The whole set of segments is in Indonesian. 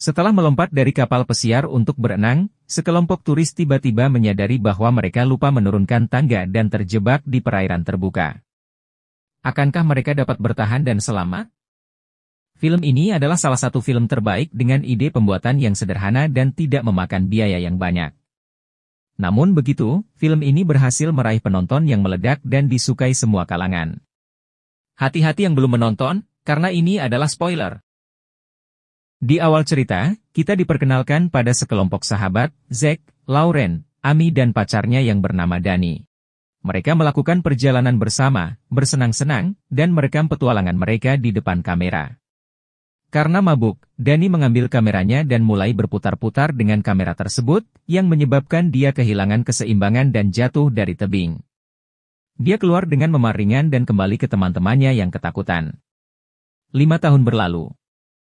Setelah melompat dari kapal pesiar untuk berenang, sekelompok turis tiba-tiba menyadari bahwa mereka lupa menurunkan tangga dan terjebak di perairan terbuka. Akankah mereka dapat bertahan dan selamat? Film ini adalah salah satu film terbaik dengan ide pembuatan yang sederhana dan tidak memakan biaya yang banyak. Namun begitu, film ini berhasil meraih penonton yang meledak dan disukai semua kalangan. Hati-hati yang belum menonton, karena ini adalah spoiler. Di awal cerita, kita diperkenalkan pada sekelompok sahabat, Zack, Lauren, Amy dan pacarnya yang bernama Danny. Mereka melakukan perjalanan bersama, bersenang-senang, dan merekam petualangan mereka di depan kamera. Karena mabuk, Danny mengambil kameranya dan mulai berputar-putar dengan kamera tersebut, yang menyebabkan dia kehilangan keseimbangan dan jatuh dari tebing. Dia keluar dengan memar ringan dan kembali ke teman-temannya yang ketakutan. 5 tahun berlalu.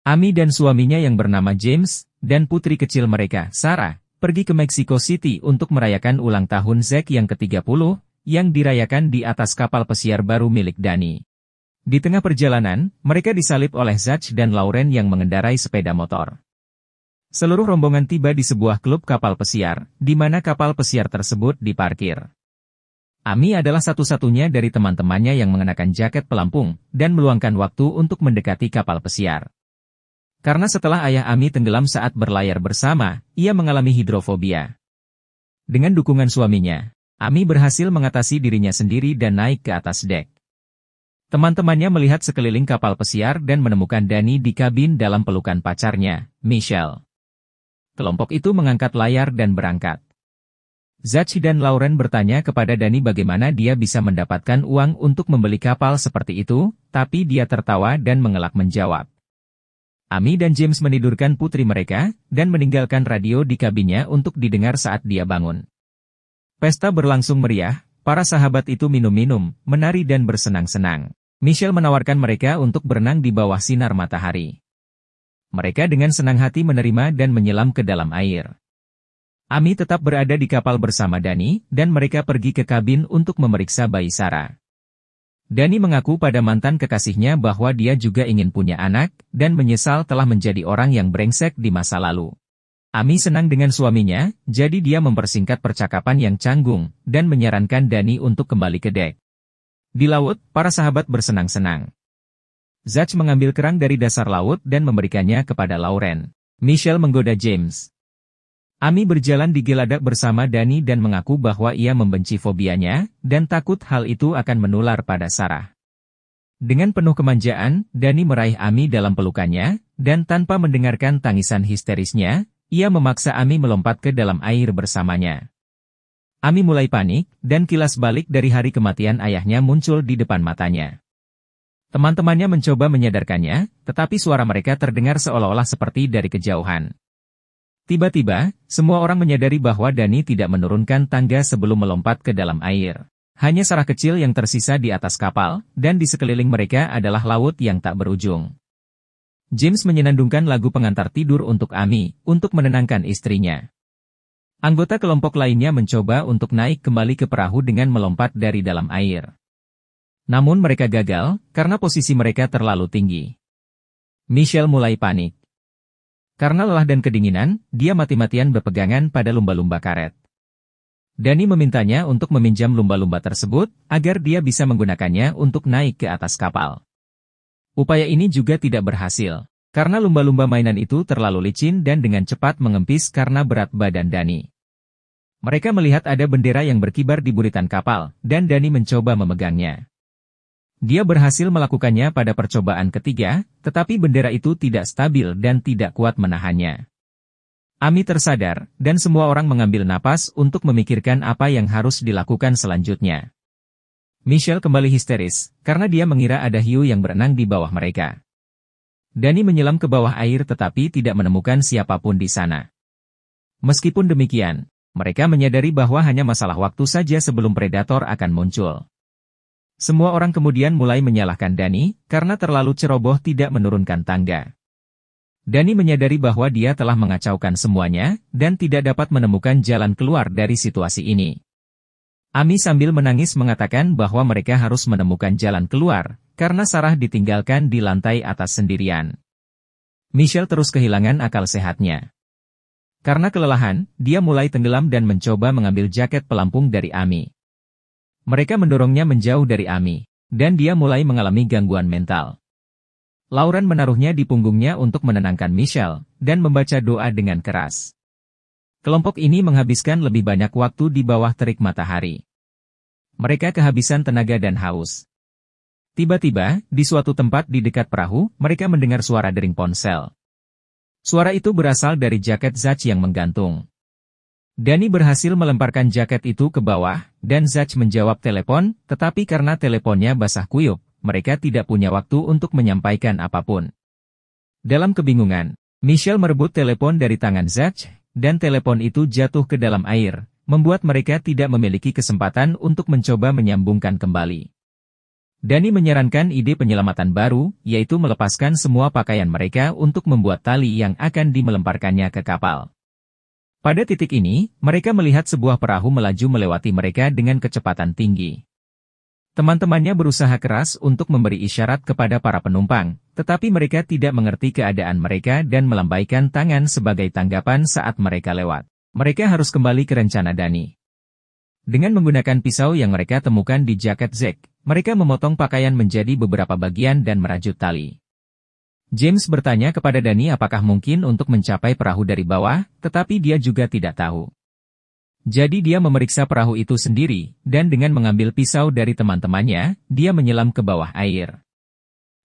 Amy dan suaminya yang bernama James, dan putri kecil mereka, Sarah, pergi ke Mexico City untuk merayakan ulang tahun Zack yang ke-30, yang dirayakan di atas kapal pesiar baru milik Danny. Di tengah perjalanan, mereka disalib oleh Zack dan Lauren yang mengendarai sepeda motor. Seluruh rombongan tiba di sebuah klub kapal pesiar, di mana kapal pesiar tersebut diparkir. Amy adalah satu-satunya dari teman-temannya yang mengenakan jaket pelampung, dan meluangkan waktu untuk mendekati kapal pesiar. Karena setelah ayah Amy tenggelam saat berlayar bersama, ia mengalami hidrofobia. Dengan dukungan suaminya, Amy berhasil mengatasi dirinya sendiri dan naik ke atas dek. Teman-temannya melihat sekeliling kapal pesiar dan menemukan Danny di kabin dalam pelukan pacarnya, Michelle. Kelompok itu mengangkat layar dan berangkat. Zack dan Lauren bertanya kepada Danny bagaimana dia bisa mendapatkan uang untuk membeli kapal seperti itu, tapi dia tertawa dan mengelak menjawab. Amy dan James menidurkan putri mereka, dan meninggalkan radio di kabinnya untuk didengar saat dia bangun. Pesta berlangsung meriah, para sahabat itu minum-minum, menari dan bersenang-senang. Michelle menawarkan mereka untuk berenang di bawah sinar matahari. Mereka dengan senang hati menerima dan menyelam ke dalam air. Amy tetap berada di kapal bersama Danny, dan mereka pergi ke kabin untuk memeriksa bayi Sarah. Danny mengaku pada mantan kekasihnya bahwa dia juga ingin punya anak, dan menyesal telah menjadi orang yang brengsek di masa lalu. Amy senang dengan suaminya, jadi dia mempersingkat percakapan yang canggung, dan menyarankan Danny untuk kembali ke dek. Di laut, para sahabat bersenang-senang. Zack mengambil kerang dari dasar laut dan memberikannya kepada Lauren. Michelle menggoda James. Amy berjalan di geladak bersama Danny dan mengaku bahwa ia membenci fobianya, dan takut hal itu akan menular pada Sarah. Dengan penuh kemanjaan, Danny meraih Amy dalam pelukannya, dan tanpa mendengarkan tangisan histerisnya, ia memaksa Amy melompat ke dalam air bersamanya. Amy mulai panik, dan kilas balik dari hari kematian ayahnya muncul di depan matanya. Teman-temannya mencoba menyadarkannya, tetapi suara mereka terdengar seolah-olah seperti dari kejauhan. Tiba-tiba, semua orang menyadari bahwa Danny tidak menurunkan tangga sebelum melompat ke dalam air. Hanya Sarah kecil yang tersisa di atas kapal, dan di sekeliling mereka adalah laut yang tak berujung. James menyenandungkan lagu pengantar tidur untuk Amy, untuk menenangkan istrinya. Anggota kelompok lainnya mencoba untuk naik kembali ke perahu dengan melompat dari dalam air. Namun mereka gagal, karena posisi mereka terlalu tinggi. Michelle mulai panik. Karena lelah dan kedinginan, dia mati-matian berpegangan pada lumba-lumba karet. Danny memintanya untuk meminjam lumba-lumba tersebut, agar dia bisa menggunakannya untuk naik ke atas kapal. Upaya ini juga tidak berhasil, karena lumba-lumba mainan itu terlalu licin dan dengan cepat mengempis karena berat badan Danny. Mereka melihat ada bendera yang berkibar di buritan kapal, dan Danny mencoba memegangnya. Dia berhasil melakukannya pada percobaan ketiga, tetapi bendera itu tidak stabil dan tidak kuat menahannya. Amy tersadar, dan semua orang mengambil napas untuk memikirkan apa yang harus dilakukan selanjutnya. Michelle kembali histeris, karena dia mengira ada hiu yang berenang di bawah mereka. Danny menyelam ke bawah air tetapi tidak menemukan siapapun di sana. Meskipun demikian, mereka menyadari bahwa hanya masalah waktu saja sebelum predator akan muncul. Semua orang kemudian mulai menyalahkan Danny, karena terlalu ceroboh tidak menurunkan tangga. Danny menyadari bahwa dia telah mengacaukan semuanya, dan tidak dapat menemukan jalan keluar dari situasi ini. Amy sambil menangis mengatakan bahwa mereka harus menemukan jalan keluar, karena Sarah ditinggalkan di lantai atas sendirian. Michelle terus kehilangan akal sehatnya. Karena kelelahan, dia mulai tenggelam dan mencoba mengambil jaket pelampung dari Amy. Mereka mendorongnya menjauh dari Amy, dan dia mulai mengalami gangguan mental. Lauren menaruhnya di punggungnya untuk menenangkan Michelle, dan membaca doa dengan keras. Kelompok ini menghabiskan lebih banyak waktu di bawah terik matahari. Mereka kehabisan tenaga dan haus. Tiba-tiba, di suatu tempat di dekat perahu, mereka mendengar suara dering ponsel. Suara itu berasal dari jaket Zach yang menggantung. Danny berhasil melemparkan jaket itu ke bawah, dan Zach menjawab telepon, tetapi karena teleponnya basah kuyup, mereka tidak punya waktu untuk menyampaikan apapun. Dalam kebingungan, Michelle merebut telepon dari tangan Zach, dan telepon itu jatuh ke dalam air, membuat mereka tidak memiliki kesempatan untuk mencoba menyambungkan kembali. Danny menyarankan ide penyelamatan baru, yaitu melepaskan semua pakaian mereka untuk membuat tali yang akan dimelemparkannya ke kapal. Pada titik ini, mereka melihat sebuah perahu melaju melewati mereka dengan kecepatan tinggi. Teman-temannya berusaha keras untuk memberi isyarat kepada para penumpang, tetapi mereka tidak mengerti keadaan mereka dan melambaikan tangan sebagai tanggapan saat mereka lewat. Mereka harus kembali ke rencana Danny. Dengan menggunakan pisau yang mereka temukan di jaket Zach, mereka memotong pakaian menjadi beberapa bagian dan merajut tali. James bertanya kepada Danny apakah mungkin untuk mencapai perahu dari bawah, tetapi dia juga tidak tahu. Jadi dia memeriksa perahu itu sendiri, dan dengan mengambil pisau dari teman-temannya, dia menyelam ke bawah air.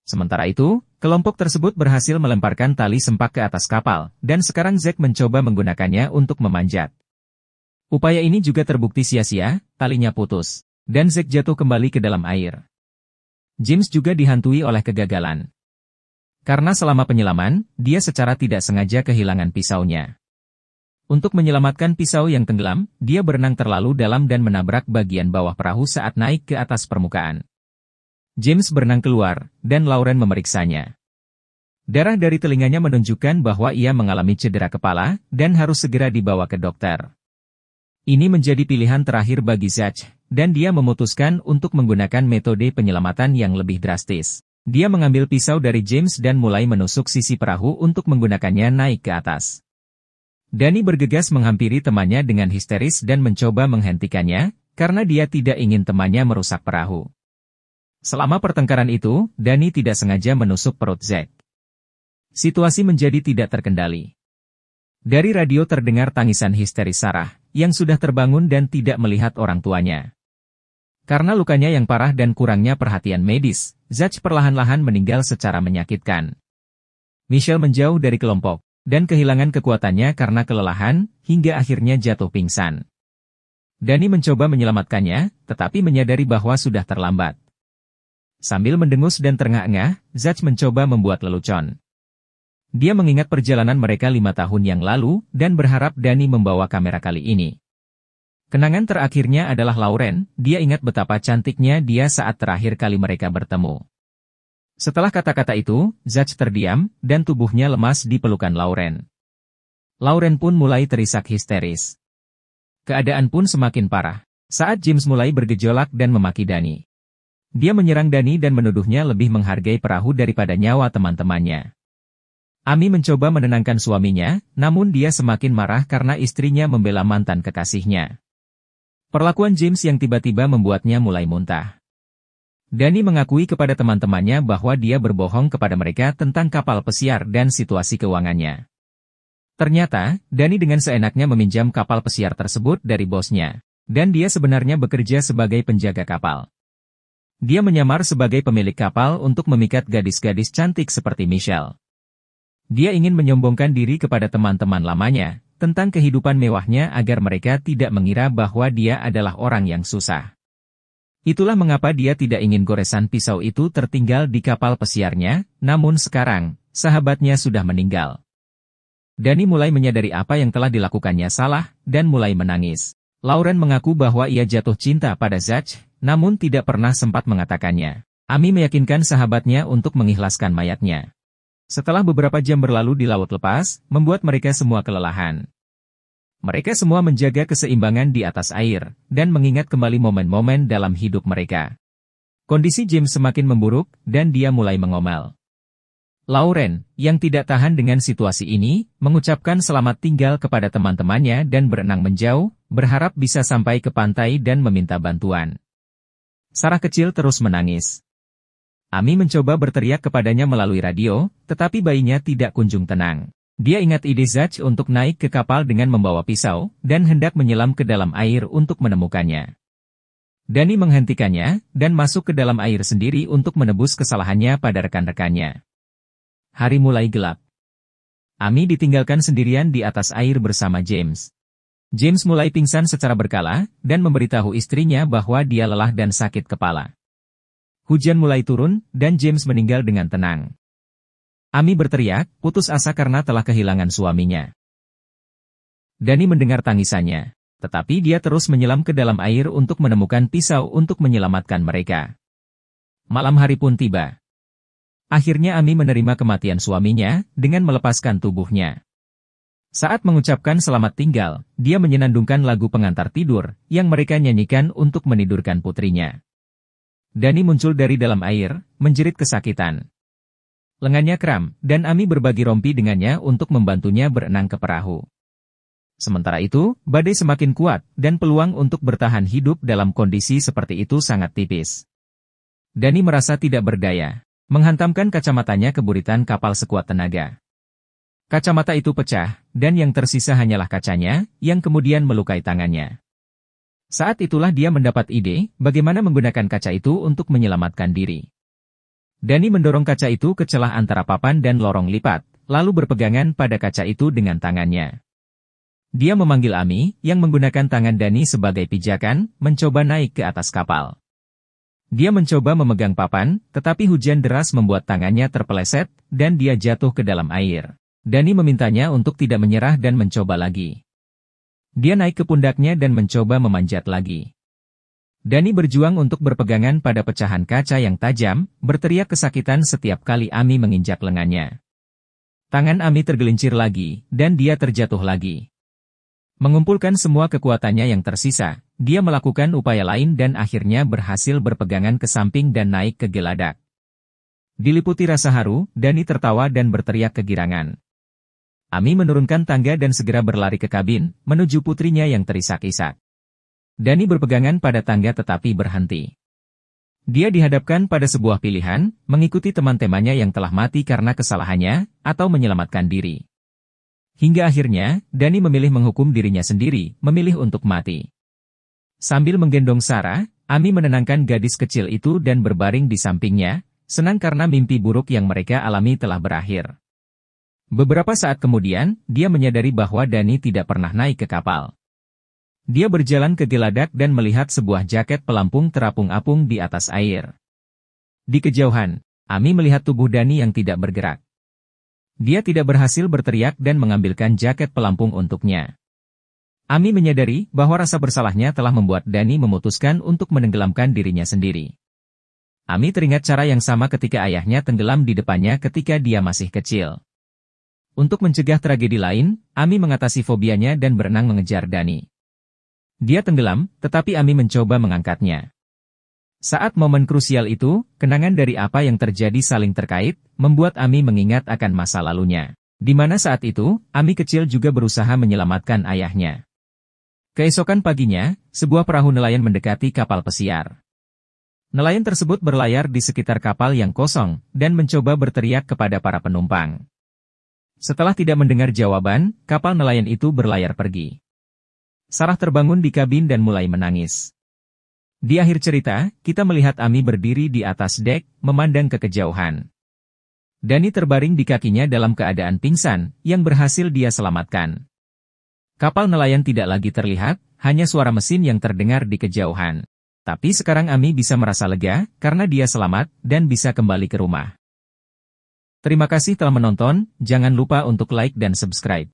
Sementara itu, kelompok tersebut berhasil melemparkan tali sempak ke atas kapal, dan sekarang Zach mencoba menggunakannya untuk memanjat. Upaya ini juga terbukti sia-sia, talinya putus, dan Zach jatuh kembali ke dalam air. James juga dihantui oleh kegagalan. Karena selama penyelaman, dia secara tidak sengaja kehilangan pisaunya. Untuk menyelamatkan pisau yang tenggelam, dia berenang terlalu dalam dan menabrak bagian bawah perahu saat naik ke atas permukaan. James berenang keluar, dan Lauren memeriksanya. Darah dari telinganya menunjukkan bahwa ia mengalami cedera kepala, dan harus segera dibawa ke dokter. Ini menjadi pilihan terakhir bagi Zach, dan dia memutuskan untuk menggunakan metode penyelamatan yang lebih drastis. Dia mengambil pisau dari James dan mulai menusuk sisi perahu untuk menggunakannya naik ke atas. Danny bergegas menghampiri temannya dengan histeris dan mencoba menghentikannya, karena dia tidak ingin temannya merusak perahu. Selama pertengkaran itu, Danny tidak sengaja menusuk perut Zach. Situasi menjadi tidak terkendali. Dari radio terdengar tangisan histeris Sarah, yang sudah terbangun dan tidak melihat orang tuanya. Karena lukanya yang parah dan kurangnya perhatian medis, Zach perlahan-lahan meninggal secara menyakitkan. Michelle menjauh dari kelompok, dan kehilangan kekuatannya karena kelelahan, hingga akhirnya jatuh pingsan. Danny mencoba menyelamatkannya, tetapi menyadari bahwa sudah terlambat. Sambil mendengus dan terengah-engah, Zach mencoba membuat lelucon. Dia mengingat perjalanan mereka 5 tahun yang lalu, dan berharap Danny membawa kamera kali ini. Kenangan terakhirnya adalah Lauren, dia ingat betapa cantiknya dia saat terakhir kali mereka bertemu. Setelah kata-kata itu, Zach terdiam, dan tubuhnya lemas di pelukan Lauren. Lauren pun mulai terisak histeris. Keadaan pun semakin parah, saat James mulai bergejolak dan memaki Danny. Dia menyerang Danny dan menuduhnya lebih menghargai perahu daripada nyawa teman-temannya. Amy mencoba menenangkan suaminya, namun dia semakin marah karena istrinya membela mantan kekasihnya. Perlakuan James yang tiba-tiba membuatnya mulai muntah. Danny mengakui kepada teman-temannya bahwa dia berbohong kepada mereka tentang kapal pesiar dan situasi keuangannya. Ternyata, Danny dengan seenaknya meminjam kapal pesiar tersebut dari bosnya, dan dia sebenarnya bekerja sebagai penjaga kapal. Dia menyamar sebagai pemilik kapal untuk memikat gadis-gadis cantik seperti Michelle. Dia ingin menyombongkan diri kepada teman-teman lamanya, tentang kehidupan mewahnya agar mereka tidak mengira bahwa dia adalah orang yang susah. Itulah mengapa dia tidak ingin goresan pisau itu tertinggal di kapal pesiarnya, namun sekarang, sahabatnya sudah meninggal. Danny mulai menyadari apa yang telah dilakukannya salah, dan mulai menangis. Lauren mengaku bahwa ia jatuh cinta pada Zach, namun tidak pernah sempat mengatakannya. Amy meyakinkan sahabatnya untuk mengikhlaskan mayatnya. Setelah beberapa jam berlalu di laut lepas, membuat mereka semua kelelahan. Mereka semua menjaga keseimbangan di atas air, dan mengingat kembali momen-momen dalam hidup mereka. Kondisi James semakin memburuk, dan dia mulai mengomel. Lauren, yang tidak tahan dengan situasi ini, mengucapkan selamat tinggal kepada teman-temannya dan berenang menjauh, berharap bisa sampai ke pantai dan meminta bantuan. Sarah kecil terus menangis. Amy mencoba berteriak kepadanya melalui radio, tetapi bayinya tidak kunjung tenang. Dia ingat ide Zach untuk naik ke kapal dengan membawa pisau, dan hendak menyelam ke dalam air untuk menemukannya. Danny menghentikannya, dan masuk ke dalam air sendiri untuk menebus kesalahannya pada rekan-rekannya. Hari mulai gelap. Amy ditinggalkan sendirian di atas air bersama James. James mulai pingsan secara berkala, dan memberitahu istrinya bahwa dia lelah dan sakit kepala. Hujan mulai turun, dan James meninggal dengan tenang. Amy berteriak, putus asa karena telah kehilangan suaminya. Danny mendengar tangisannya, tetapi dia terus menyelam ke dalam air untuk menemukan pisau untuk menyelamatkan mereka. Malam hari pun tiba. Akhirnya Amy menerima kematian suaminya, dengan melepaskan tubuhnya. Saat mengucapkan selamat tinggal, dia menyenandungkan lagu pengantar tidur, yang mereka nyanyikan untuk menidurkan putrinya. Danny muncul dari dalam air, menjerit kesakitan. Lengannya kram, dan Amy berbagi rompi dengannya untuk membantunya berenang ke perahu. Sementara itu, badai semakin kuat, dan peluang untuk bertahan hidup dalam kondisi seperti itu sangat tipis. Danny merasa tidak berdaya. Menghantamkan kacamatanya ke buritan kapal sekuat tenaga. Kacamata itu pecah, dan yang tersisa hanyalah kacanya, yang kemudian melukai tangannya. Saat itulah dia mendapat ide, bagaimana menggunakan kaca itu untuk menyelamatkan diri. Danny mendorong kaca itu ke celah antara papan dan lorong lipat, lalu berpegangan pada kaca itu dengan tangannya. Dia memanggil Amy, yang menggunakan tangan Danny sebagai pijakan, mencoba naik ke atas kapal. Dia mencoba memegang papan, tetapi hujan deras membuat tangannya terpeleset, dan dia jatuh ke dalam air. Danny memintanya untuk tidak menyerah dan mencoba lagi. Dia naik ke pundaknya dan mencoba memanjat lagi. Danny berjuang untuk berpegangan pada pecahan kaca yang tajam, berteriak kesakitan setiap kali Amy menginjak lengannya. Tangan Amy tergelincir lagi, dan dia terjatuh lagi. Mengumpulkan semua kekuatannya yang tersisa, dia melakukan upaya lain dan akhirnya berhasil berpegangan ke samping dan naik ke geladak. Diliputi rasa haru, Danny tertawa dan berteriak kegirangan. Amy menurunkan tangga dan segera berlari ke kabin, menuju putrinya yang terisak-isak. Danny berpegangan pada tangga tetapi berhenti. Dia dihadapkan pada sebuah pilihan, mengikuti teman-temannya yang telah mati karena kesalahannya, atau menyelamatkan diri. Hingga akhirnya, Danny memilih menghukum dirinya sendiri, memilih untuk mati. Sambil menggendong Sarah, Amy menenangkan gadis kecil itu dan berbaring di sampingnya, senang karena mimpi buruk yang mereka alami telah berakhir. Beberapa saat kemudian, dia menyadari bahwa Danny tidak pernah naik ke kapal. Dia berjalan ke geladak dan melihat sebuah jaket pelampung terapung-apung di atas air. Di kejauhan, Amy melihat tubuh Danny yang tidak bergerak. Dia tidak berhasil berteriak dan mengambilkan jaket pelampung untuknya. Amy menyadari bahwa rasa bersalahnya telah membuat Danny memutuskan untuk menenggelamkan dirinya sendiri. Amy teringat cara yang sama ketika ayahnya tenggelam di depannya ketika dia masih kecil. Untuk mencegah tragedi lain, Amy mengatasi fobianya dan berenang mengejar Danny. Dia tenggelam, tetapi Amy mencoba mengangkatnya. Saat momen krusial itu, kenangan dari apa yang terjadi saling terkait, membuat Amy mengingat akan masa lalunya. Di mana saat itu, Amy kecil juga berusaha menyelamatkan ayahnya. Keesokan paginya, sebuah perahu nelayan mendekati kapal pesiar. Nelayan tersebut berlayar di sekitar kapal yang kosong, dan mencoba berteriak kepada para penumpang. Setelah tidak mendengar jawaban, kapal nelayan itu berlayar pergi. Sarah terbangun di kabin dan mulai menangis. Di akhir cerita, kita melihat Amy berdiri di atas dek, memandang ke kejauhan. Danny terbaring di kakinya dalam keadaan pingsan, yang berhasil dia selamatkan. Kapal nelayan tidak lagi terlihat, hanya suara mesin yang terdengar di kejauhan. Tapi sekarang Amy bisa merasa lega, karena dia selamat, dan bisa kembali ke rumah. Terima kasih telah menonton, jangan lupa untuk like dan subscribe.